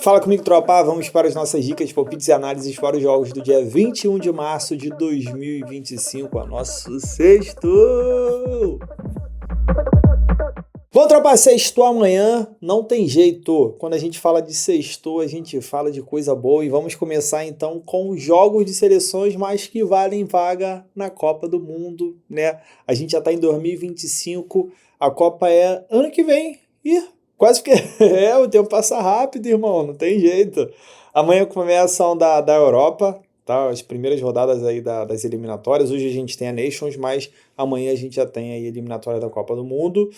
Fala comigo, tropa. Vamos para as nossas dicas, palpites e análises para os jogos do dia 21 de março de 2025, a nosso sexto. Bom, tropa, sextou amanhã, não tem jeito. Quando a gente fala de sextou, a gente fala de coisa boa. E vamos começar então com os jogos de seleções, mas que valem vaga na Copa do Mundo, né? A gente já está em 2025, a Copa é ano que vem. Quase que o tempo passa rápido, irmão, não tem jeito. Amanhã começam da Europa, tá? As primeiras rodadas aí das eliminatórias. Hoje a gente tem a Nations, mas amanhã a gente já tem aí a eliminatória da Copa do Mundo.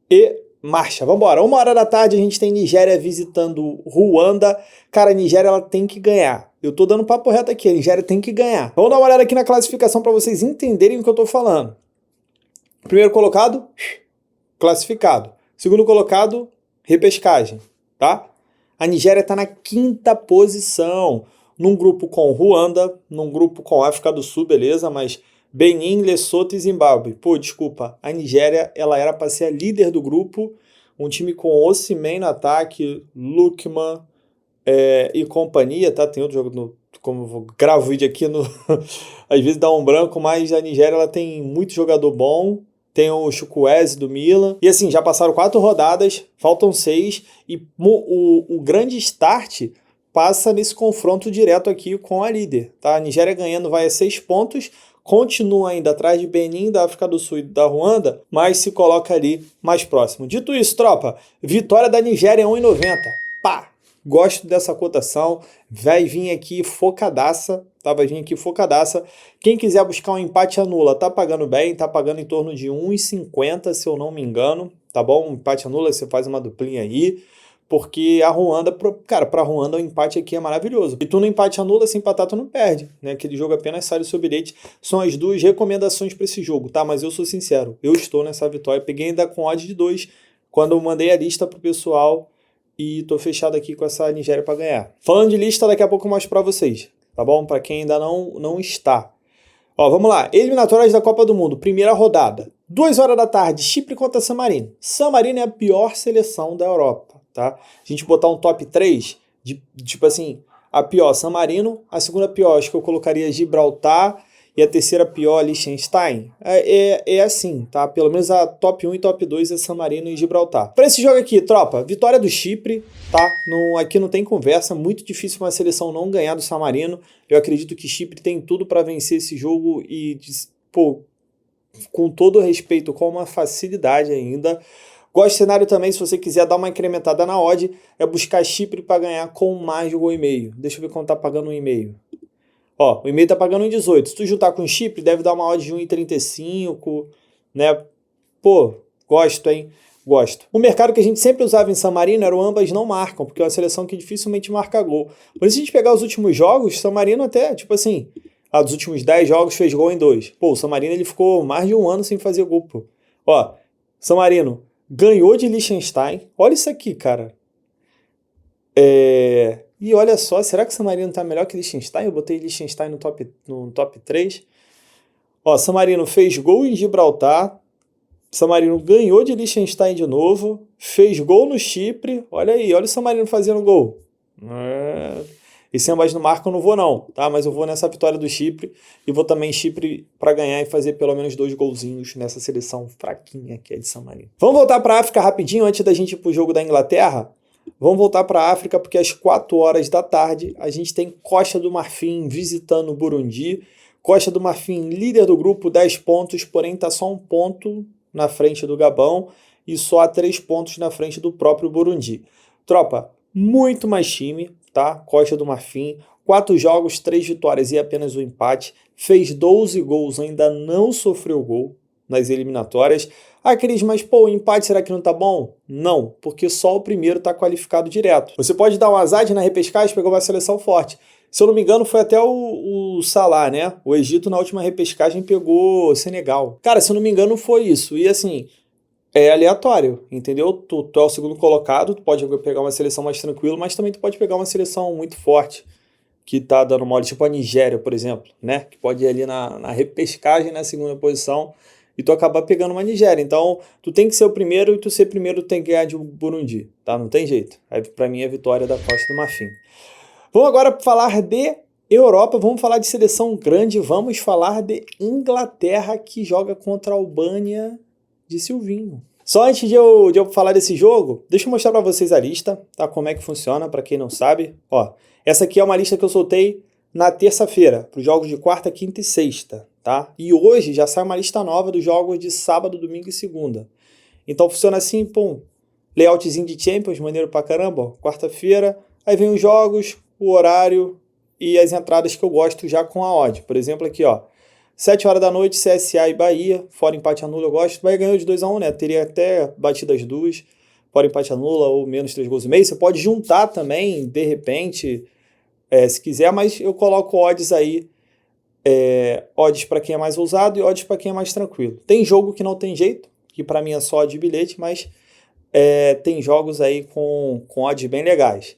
E marcha, vambora. 1h da tarde a gente tem Nigéria visitando Ruanda. Cara, a Nigéria ela tem que ganhar. Eu tô dando papo reto aqui, a Nigéria tem que ganhar. Vamos dar uma olhada aqui na classificação para vocês entenderem o que eu tô falando. Primeiro colocado, classificado. Segundo colocado, repescagem, tá? A Nigéria está na 5ª posição, num grupo com Ruanda, num grupo com África do Sul, beleza, mas Benin, Lesoto e Zimbábue. Pô, desculpa, a Nigéria ela era para ser a líder do grupo, um time com Osimhen no ataque, Lookman e companhia, tá? Tem outro jogo, como eu gravo o vídeo aqui, às vezes dá um branco, mas a Nigéria ela tem muito jogador bom. Tem o Chukwueze do Milan. E assim, já passaram 4 rodadas, faltam 6. E o grande start passa nesse confronto direto aqui com a líder. Tá? A Nigéria ganhando vai a 6 pontos. Continua ainda atrás de Benin, da África do Sul e da Ruanda, mas se coloca ali mais próximo. Dito isso, tropa, vitória da Nigéria 1,90. Pá! Gosto dessa cotação. Vai vir aqui focadaça. Tá? Vai vir aqui focadaça. Quem quiser buscar um empate anula, tá pagando bem, tá pagando em torno de 1,50, se eu não me engano, tá bom? Um empate anula, você faz uma duplinha aí, porque a Ruanda, cara, pra Ruanda o empate aqui é maravilhoso. E tu no empate anula, se empatar tu não perde, né? Aquele jogo apenas sai do seu bilhete. São as 2 recomendações para esse jogo, tá? Mas eu sou sincero, eu estou nessa vitória. Peguei ainda com odd de 2, quando eu mandei a lista pro pessoal, e tô fechado aqui com essa Nigéria para ganhar. Falando de lista, daqui a pouco eu mostro para vocês, tá bom? Para quem ainda não está. Ó, vamos lá. Eliminatórias da Copa do Mundo, primeira rodada. 2h da tarde, Chipre contra San Marino. San Marino é a pior seleção da Europa, tá? A gente botar um top 3, tipo assim, a pior San Marino, a segunda pior acho que eu colocaria Gibraltar e a terceira pior Liechtenstein. É assim, tá? Pelo menos a top 1 e top 2 é San Marino e Gibraltar. Para esse jogo aqui, tropa, vitória do Chipre, tá? Aqui não tem conversa, muito difícil uma seleção não ganhar do San Marino. Eu acredito que Chipre tem tudo para vencer esse jogo e, pô, com todo o respeito, com uma facilidade ainda. Gosto do cenário também, se você quiser dar uma incrementada na odd, é buscar Chipre para ganhar com mais de 1,5. Deixa eu ver quanto tá pagando 1,5. Ó, o e-mail tá pagando 1,18. Se tu juntar com o Chipre, deve dar uma odd de 1,35, né? Pô, gosto, hein? Gosto. O mercado que a gente sempre usava em San Marino era o ambas não marcam, porque é uma seleção que dificilmente marca gol. Por isso, se a gente pegar os últimos jogos, San Marino até, tipo assim, dos últimos 10 jogos fez gol em 2. Pô, o San Marino ele ficou mais de 1 ano sem fazer gol, pô. Ó, San Marino ganhou de Liechtenstein. Olha isso aqui, cara. E olha só, será que o San Marino tá melhor que Liechtenstein? Eu botei Liechtenstein no top 3. Ó, San Marino fez gol em Gibraltar. San Marino ganhou de Liechtenstein de novo. Fez gol no Chipre. Olha aí, olha o San Marino fazendo gol. Esse ambas no marco eu não vou não, tá? Mas eu vou nessa vitória do Chipre. E vou também Chipre para ganhar e fazer pelo menos 2 golzinhos nessa seleção fraquinha que é de San Marino. Vamos voltar para a África rapidinho antes da gente ir pro jogo da Inglaterra? Vamos voltar para a África porque às 4h da tarde a gente tem Costa do Marfim visitando o Burundi. Costa do Marfim, líder do grupo, 10 pontos, porém está só 1 ponto na frente do Gabão e só a 3 pontos na frente do próprio Burundi. Tropa, muito mais time, tá? Costa do Marfim, 4 jogos, 3 vitórias e apenas 1 empate. Fez 12 gols, ainda não sofreu gol nas eliminatórias. Cris, mas pô, o empate será que não tá bom? Não, porque só o primeiro tá qualificado direto. Você pode dar um azar na repescagem, pegou uma seleção forte. Se eu não me engano, foi até o Salah, né? O Egito na última repescagem pegou Senegal. Cara, se eu não me engano, foi isso. E assim, é aleatório, entendeu? Tu é o segundo colocado, tu pode pegar uma seleção mais tranquila, mas também tu pode pegar uma seleção muito forte, que tá dando mole, tipo a Nigéria, por exemplo, né? Que pode ir ali na repescagem na segunda posição e tu acabar pegando uma Nigéria. Então, tu tem que ser o primeiro e tu ser primeiro tem que ganhar de Burundi, tá? Não tem jeito. Aí, pra mim, é a vitória da Costa do Marfim. Vamos agora falar de Europa, vamos falar de seleção grande, vamos falar de Inglaterra, que joga contra a Albânia de Silvinho. Só antes de eu falar desse jogo, deixa eu mostrar para vocês a lista, tá? Como é que funciona, para quem não sabe. Ó, essa aqui é uma lista que eu soltei na terça-feira, para os jogos de quarta, quinta e sexta, tá? E hoje já sai uma lista nova dos jogos de sábado, domingo e segunda. Então funciona assim, pum, layoutzinho de Champions, maneiro pra caramba, ó. Quarta-feira, aí vem os jogos, o horário e as entradas que eu gosto já com a odd. Por exemplo, aqui, ó, 7 horas da noite, CSA e Bahia, fora empate anula eu gosto. Bahia ganhou de 2-1, né? Teria até batido as duas, fora empate anula ou menos 3 gols e meio. Você pode juntar também, de repente, se quiser, mas eu coloco odds aí, odds para quem é mais ousado e odds para quem é mais tranquilo. Tem jogo que não tem jeito, que para mim é só de bilhete, mas tem jogos aí com odds bem legais.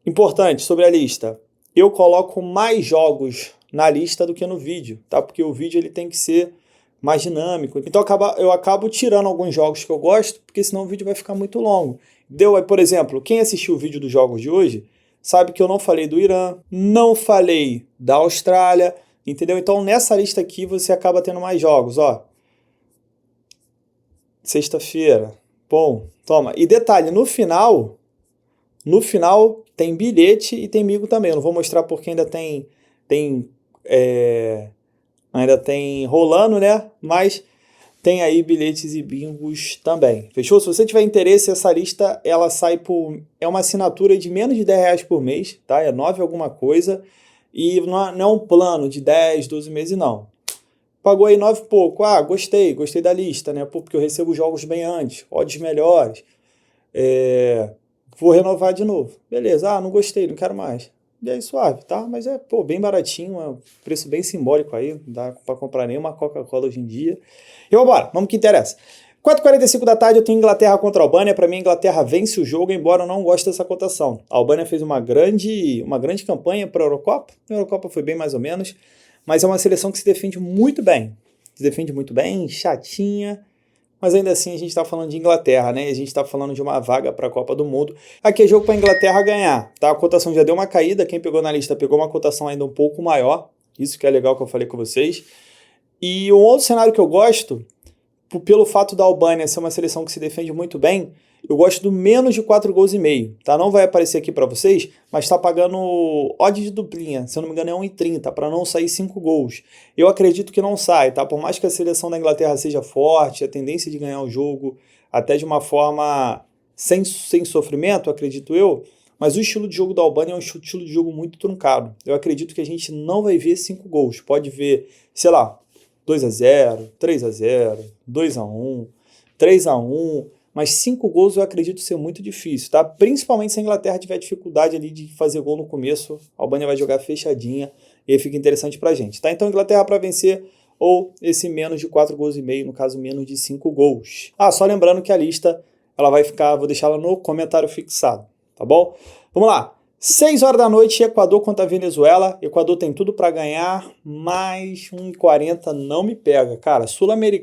Importante sobre a lista, eu coloco mais jogos na lista do que no vídeo, tá? Porque o vídeo ele tem que ser mais dinâmico. Então eu acabo tirando alguns jogos que eu gosto, porque senão o vídeo vai ficar muito longo. Deu aí, por exemplo, quem assistiu o vídeo dos jogos de hoje, sabe que eu não falei do Irã, não falei da Austrália, entendeu? Então nessa lista aqui você acaba tendo mais jogos, ó. Sexta-feira, bom, toma. E detalhe, no final tem bilhete e tem migo também. Eu não vou mostrar porque ainda ainda tem rolando, né? Mas tem aí bilhetes e bingos também. Fechou? Se você tiver interesse, essa lista ela sai é uma assinatura de menos de R$10 por mês, tá? É 9 alguma coisa. E não é um plano de 10, 12 meses, não. Pagou aí 9 e pouco. Ah, gostei da lista, né? Porque eu recebo jogos bem antes, odds melhores. Vou renovar de novo. Beleza, não gostei, não quero mais. E aí, suave, tá? Mas bem baratinho, é um preço bem simbólico aí, não dá pra comprar nenhuma Coca-Cola hoje em dia. E vambora, vamos que interessa. 4h45 da tarde eu tenho Inglaterra contra a Albânia. Para mim, a Inglaterra vence o jogo, embora eu não goste dessa cotação. A Albânia fez uma grande campanha para a Eurocopa. A Eurocopa foi bem mais ou menos, mas é uma seleção que se defende muito bem. Chatinha. Mas ainda assim a gente está falando de Inglaterra, né? A gente está falando de uma vaga para a Copa do Mundo. Aqui é jogo para a Inglaterra ganhar, tá? A cotação já deu uma caída. Quem pegou na lista pegou uma cotação ainda um pouco maior. Isso que é legal que eu falei com vocês. E um outro cenário que eu gosto, pelo fato da Albânia ser uma seleção que se defende muito bem, eu gosto do menos de 4 gols e meio, tá? Não vai aparecer aqui para vocês, mas está pagando odd de duplinha, se eu não me engano é 1,30, para não sair 5 gols. Eu acredito que não sai, tá? Por mais que a seleção da Inglaterra seja forte, a tendência de ganhar o jogo até de uma forma sem sofrimento, acredito eu, mas o estilo de jogo da Albânia é um estilo de jogo muito truncado. Eu acredito que a gente não vai ver 5 gols, pode ver, sei lá, 2-0, 3-0, 2-1, 3-1, mas 5 gols eu acredito ser muito difícil, tá? Principalmente se a Inglaterra tiver dificuldade ali de fazer gol no começo, a Albânia vai jogar fechadinha e aí fica interessante pra gente, tá? Então Inglaterra para vencer ou esse menos de 4 gols e meio, no caso menos de 5 gols. Só lembrando que a lista, ela vai ficar, vou deixar ela no comentário fixado, tá bom? Vamos lá. 6 horas da noite, Equador contra a Venezuela. Equador tem tudo para ganhar, mas 1,40 não me pega. Cara,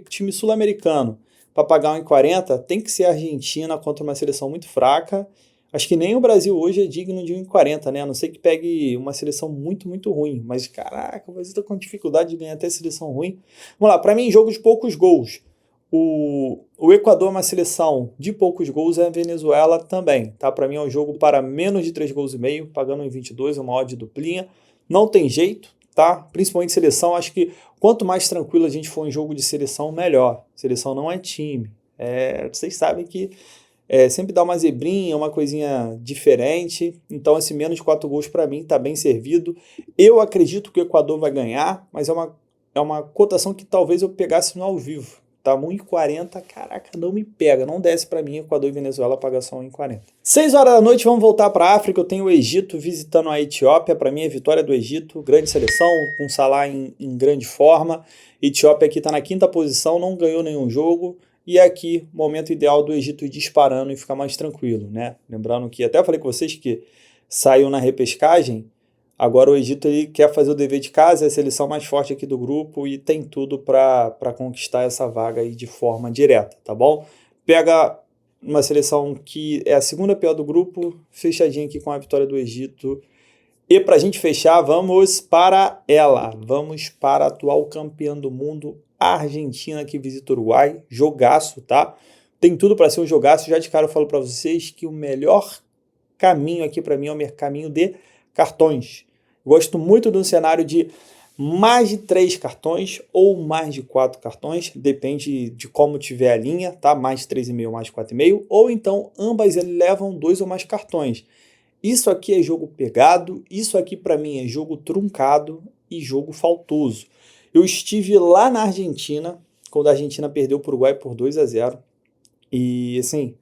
time sul-americano, para pagar 1,40, tem que ser a Argentina contra uma seleção muito fraca. Acho que nem o Brasil hoje é digno de 1,40, né? A não ser que pegue uma seleção muito, muito ruim. Mas, caraca, o Brasil tá com dificuldade de ganhar até seleção ruim. Vamos lá, para mim, jogo de poucos gols. O Equador é uma seleção de poucos gols, é a Venezuela também, tá? Para mim é um jogo para menos de 3 gols e meio, pagando em 22, uma odd duplinha. Não tem jeito, tá? Principalmente seleção, acho que quanto mais tranquilo a gente for em jogo de seleção, melhor. Seleção não é time. Vocês sabem que sempre dá uma zebrinha, uma coisinha diferente. Então esse menos de 4 gols para mim tá bem servido. Eu acredito que o Equador vai ganhar, mas é uma cotação que talvez eu pegasse no ao vivo. Tá 1,40, caraca, não me pega, não desce para mim, Equador e Venezuela paga só 1,40. 6 horas da noite, vamos voltar para a África, eu tenho o Egito visitando a Etiópia, para mim é vitória do Egito, grande seleção, com Salah em grande forma, Etiópia aqui está na 5ª posição, não ganhou nenhum jogo, e aqui, momento ideal do Egito ir disparando e ficar mais tranquilo, né? Lembrando que, até falei com vocês que saiu na repescagem, Agora o Egito ele quer fazer o dever de casa, é a seleção mais forte aqui do grupo e tem tudo para conquistar essa vaga aí de forma direta, tá bom? Pega uma seleção que é a segunda pior do grupo, fechadinha aqui com a vitória do Egito. E para a gente fechar, vamos para ela. Vamos para a atual campeã do mundo, a Argentina, que visita o Uruguai. Jogaço, tá? Tem tudo para ser um jogaço. Já de cara eu falo para vocês que o melhor caminho aqui para mim é o caminho de cartões. Gosto muito de um cenário de mais de 3 cartões ou mais de 4 cartões, depende de como tiver a linha, tá? Mais de 3,5 mais 4,5, ou então ambas levam 2 ou mais cartões. Isso aqui é jogo pegado, isso aqui para mim é jogo truncado e jogo faltoso. Eu estive lá na Argentina, quando a Argentina perdeu para o Uruguai por 2-0, e assim,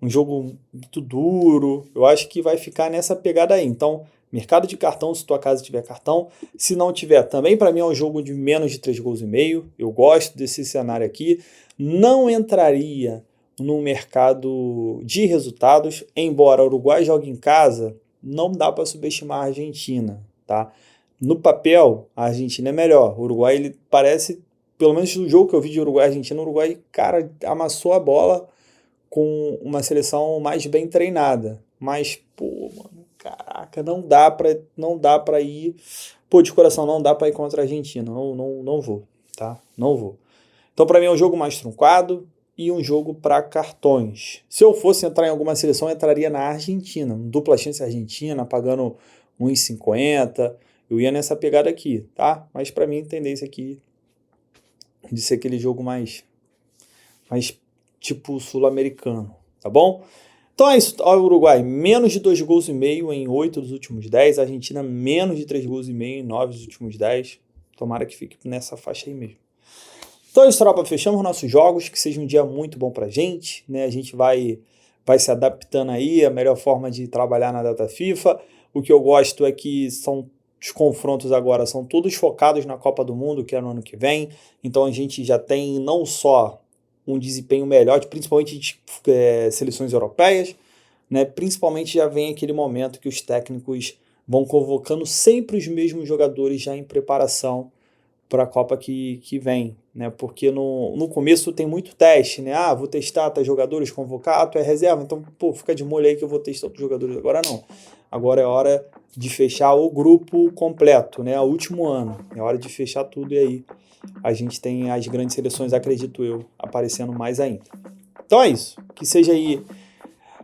um jogo muito duro, eu acho que vai ficar nessa pegada aí. Então, mercado de cartão, se tua casa tiver cartão, se não tiver, também para mim é um jogo de menos de 3,5 gols. Eu gosto desse cenário aqui, não entraria no mercado de resultados, embora o Uruguai jogue em casa, não dá para subestimar a Argentina, tá? No papel, a Argentina é melhor. O Uruguai, ele parece, pelo menos no jogo que eu vi de Uruguai e Argentina, o Uruguai, cara, amassou a bola com uma seleção mais bem treinada. Mas, pô, mano, caraca, não dá para ir, pô, de coração, não dá para ir contra a Argentina. Não vou, tá? Não vou. Então, para mim, é um jogo mais truncado e um jogo para cartões. Se eu fosse entrar em alguma seleção, eu entraria na Argentina, dupla chance Argentina, pagando 1,50. Eu ia nessa pegada aqui, tá? Mas para mim, tendência aqui de ser aquele jogo mais tipo sul-americano, tá bom? Então é isso, o Uruguai menos de 2,5 gols em 8 dos últimos 10, a Argentina menos de 3,5 gols em 9 dos últimos 10. Tomara que fique nessa faixa aí mesmo. Então é isso, tropa, fechamos nossos jogos, que seja um dia muito bom pra gente, né? A gente vai se adaptando aí, a melhor forma de trabalhar na data FIFA. O que eu gosto é que os confrontos agora são todos focados na Copa do Mundo, que é no ano que vem, então a gente já tem não só um desempenho melhor, principalmente de seleções europeias, né? Principalmente já vem aquele momento que os técnicos vão convocando sempre os mesmos jogadores já em preparação para a Copa que vem, né? Porque no começo tem muito teste, né? Ah, vou testar tais jogadores, convocar, tu é reserva, então, pô, fica de molho aí que eu vou testar outros jogadores. Agora não. Agora é hora de fechar o grupo completo, né? O último ano. É hora de fechar tudo e aí a gente tem as grandes seleções, acredito eu, aparecendo mais ainda. Então é isso. Que seja aí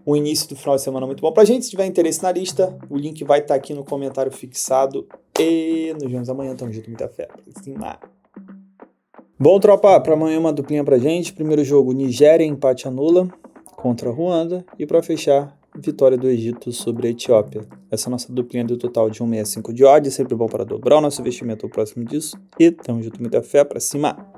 o início do final de semana muito bom pra gente. Se tiver interesse na lista, o link vai estar aqui no comentário fixado. E nos vemos amanhã. Tamo junto, muita fé. Bom, tropa, para amanhã uma duplinha pra gente. Primeiro jogo, Nigéria, empate anula contra Ruanda. E para fechar, vitória do Egito sobre a Etiópia. Essa é a nossa duplinha do total de 1,65 de odd. Sempre bom para dobrar o nosso investimento ao próximo disso. E tamo junto, muita fé, pra cima.